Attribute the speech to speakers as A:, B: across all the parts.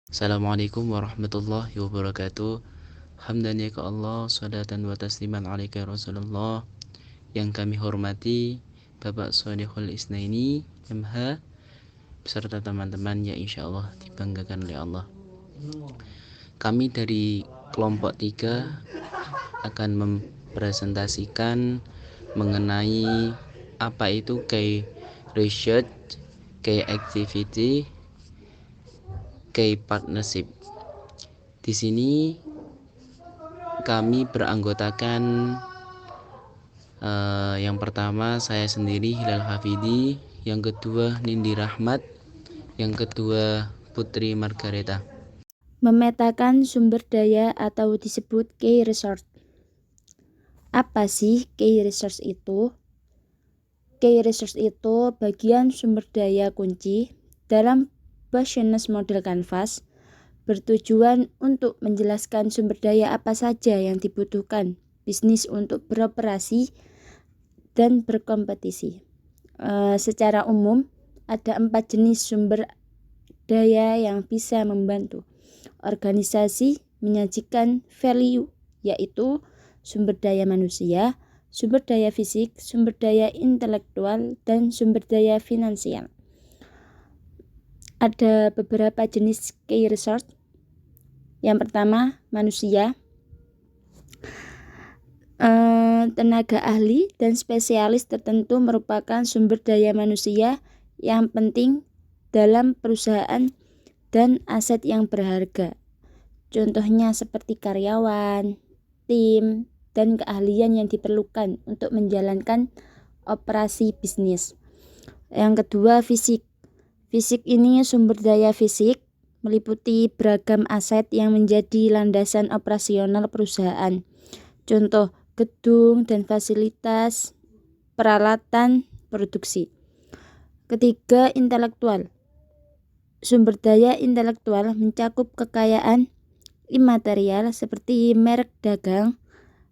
A: Assalamualaikum warahmatullahi wabarakatuh. Hamdan ya ke Allah, salatan wa tasliman alaika ya Rasulullah. Yang kami hormati Bapak Shodihul Isnaini MH beserta teman-teman yang insya Allah dibanggakan oleh Allah. Kami dari kelompok 3 akan mempresentasikan mengenai apa itu key research, key activity, key partnership. Di sini kami beranggotakan yang pertama saya sendiri Hilal Hafidi, yang kedua Nindi Rahmat, yang kedua Putri Margareta.
B: Memetakan sumber daya atau disebut key resource. Apa sih key resource itu? Key resource itu bagian sumber daya kunci dalam business model Canvas, bertujuan untuk menjelaskan sumber daya apa saja yang dibutuhkan bisnis untuk beroperasi dan berkompetisi. Secara umum ada 4 jenis sumber daya yang bisa membantu organisasi menyajikan value, yaitu sumber daya manusia, sumber daya fisik, sumber daya intelektual, dan sumber daya finansial. Ada beberapa jenis key resource. Yang pertama, manusia. Tenaga ahli dan spesialis tertentu merupakan sumber daya manusia yang penting dalam perusahaan dan aset yang berharga. Contohnya seperti karyawan, tim, dan keahlian yang diperlukan untuk menjalankan operasi bisnis. Yang kedua, fisik. Fisik ini sumber daya fisik meliputi beragam aset yang menjadi landasan operasional perusahaan. Contoh, gedung dan fasilitas, peralatan produksi. Ketiga, intelektual. Sumber daya intelektual mencakup kekayaan imaterial seperti merek dagang,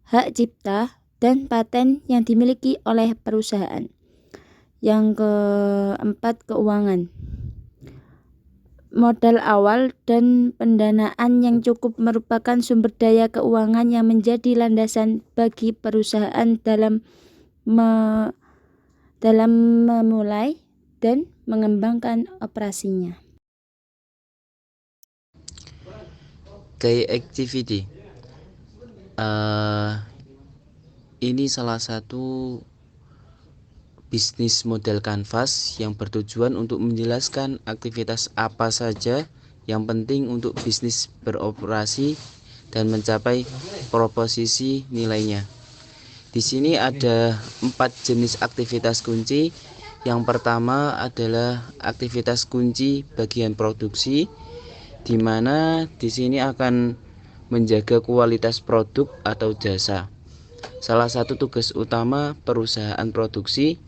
B: hak cipta, dan paten yang dimiliki oleh perusahaan. Yang keempat, keuangan. Modal awal dan pendanaan yang cukup merupakan sumber daya keuangan yang menjadi landasan bagi perusahaan dalam memulai dan mengembangkan operasinya.
A: Key activity. Ini salah satu bisnis model Canvas yang bertujuan untuk menjelaskan aktivitas apa saja yang penting untuk bisnis beroperasi dan mencapai proposisi nilainya. Di sini ada 4 jenis aktivitas kunci. Yang pertama adalah aktivitas kunci bagian produksi, di mana di sini akan menjaga kualitas produk atau jasa. Salah satu tugas utama perusahaan produksi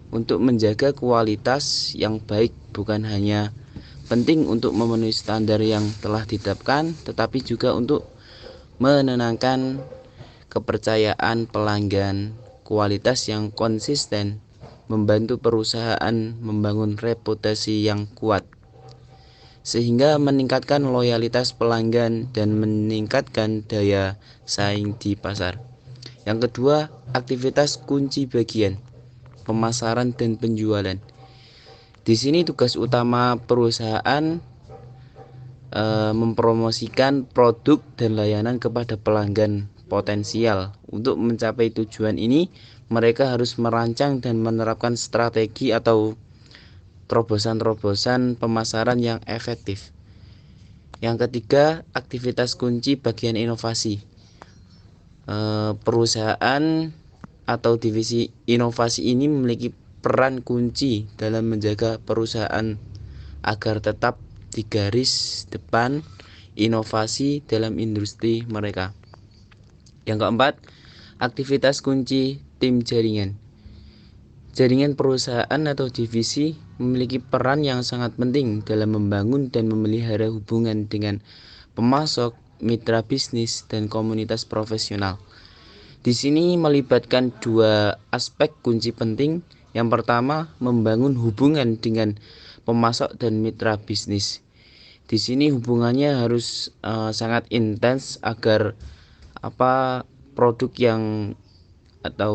A: untuk menjaga kualitas yang baik bukan hanya penting untuk memenuhi standar yang telah ditetapkan, tetapi juga untuk menenangkan kepercayaan pelanggan, kualitas yang konsisten, membantu perusahaan membangun reputasi yang kuat, sehingga meningkatkan loyalitas pelanggan dan meningkatkan daya saing di pasar. Yang kedua, aktivitas kunci bagian pemasaran dan penjualan. Di sini tugas utama perusahaan mempromosikan produk dan layanan kepada pelanggan potensial. Untuk mencapai tujuan ini, mereka harus merancang dan menerapkan strategi atau terobosan-terobosan pemasaran yang efektif. Yang ketiga, aktivitas kunci bagian inovasi. Perusahaan atau divisi inovasi ini memiliki peran kunci dalam menjaga perusahaan agar tetap di garis depan inovasi dalam industri mereka. Yang keempat, aktivitas kunci tim jaringan. Jaringan perusahaan atau divisi memiliki peran yang sangat penting dalam membangun dan memelihara hubungan dengan pemasok, mitra bisnis, dan komunitas profesional. Di sini melibatkan 2 aspek kunci penting. Yang pertama, membangun hubungan dengan pemasok dan mitra bisnis. Di sini hubungannya harus sangat intens agar produk yang atau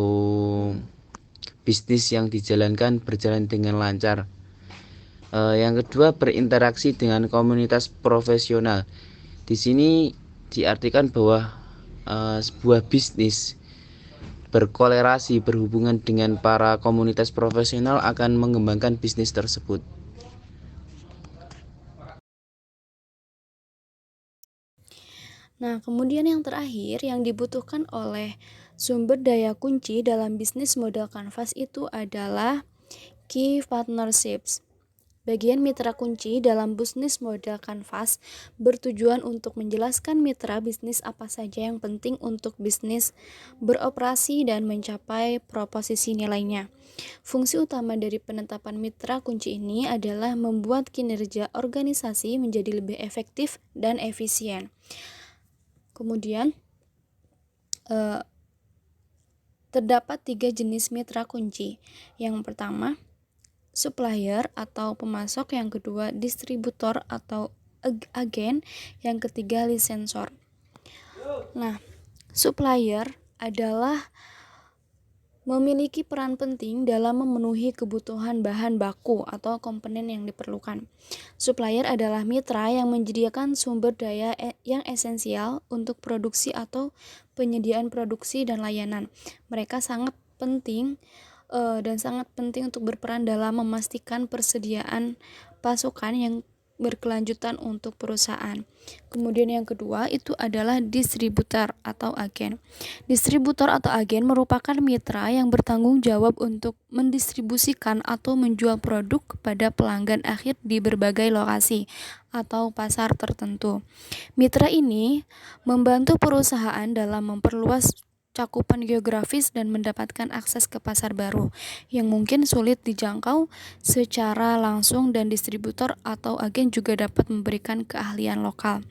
A: bisnis yang dijalankan berjalan dengan lancar. Yang kedua, berinteraksi dengan komunitas profesional. Di sini diartikan bahwa sebuah bisnis berkolerasi, berhubungan dengan para komunitas profesional akan mengembangkan bisnis tersebut.
B: Nah, kemudian yang terakhir yang dibutuhkan oleh sumber daya kunci dalam bisnis model kanvas itu adalah key partnerships. Bagian mitra kunci dalam bisnis model kanvas bertujuan untuk menjelaskan mitra bisnis apa saja yang penting untuk bisnis beroperasi dan mencapai proposisi nilainya. Fungsi utama dari penetapan mitra kunci ini adalah membuat kinerja organisasi menjadi lebih efektif dan efisien. Kemudian, terdapat 3 jenis mitra kunci. Yang pertama, supplier atau pemasok, yang kedua distributor atau agen, yang ketiga licensor. Nah, supplier adalah memiliki peran penting dalam memenuhi kebutuhan bahan baku atau komponen yang diperlukan. Supplier adalah mitra yang menyediakan sumber daya yang esensial untuk produksi atau penyediaan produksi dan layanan. Mereka sangat penting untuk berperan dalam memastikan persediaan pasokan yang berkelanjutan untuk perusahaan. Kemudian yang kedua itu adalah distributor atau agen. Distributor atau agen merupakan mitra yang bertanggung jawab untuk mendistribusikan atau menjual produk kepada pelanggan akhir di berbagai lokasi atau pasar tertentu. Mitra ini membantu perusahaan dalam memperluas cakupan geografis dan mendapatkan akses ke pasar baru yang mungkin sulit dijangkau secara langsung, dan distributor atau agen juga dapat memberikan keahlian lokal,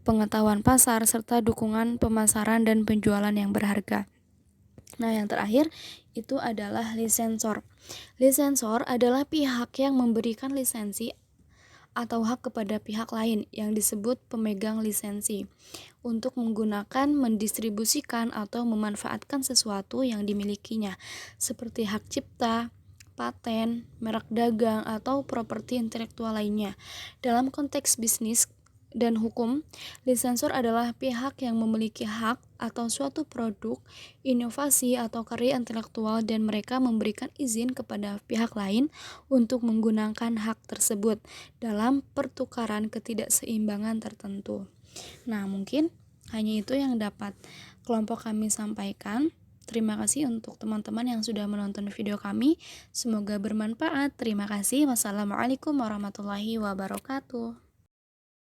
B: pengetahuan pasar, serta dukungan pemasaran dan penjualan yang berharga. Nah, yang terakhir itu adalah licensor. Licensor adalah pihak yang memberikan lisensi atau hak kepada pihak lain yang disebut pemegang lisensi untuk menggunakan, mendistribusikan, atau memanfaatkan sesuatu yang dimilikinya, seperti hak cipta, paten, merek dagang, atau properti intelektual lainnya. Dalam konteks bisnis dan hukum, licensor adalah pihak yang memiliki hak atau suatu produk, inovasi, atau karya intelektual, dan mereka memberikan izin kepada pihak lain untuk menggunakan hak tersebut dalam pertukaran ketidakseimbangan tertentu. Nah, mungkin hanya itu yang dapat kelompok kami sampaikan. Terima kasih untuk teman-teman yang sudah menonton video kami. Semoga bermanfaat. Terima kasih. Wassalamualaikum warahmatullahi wabarakatuh.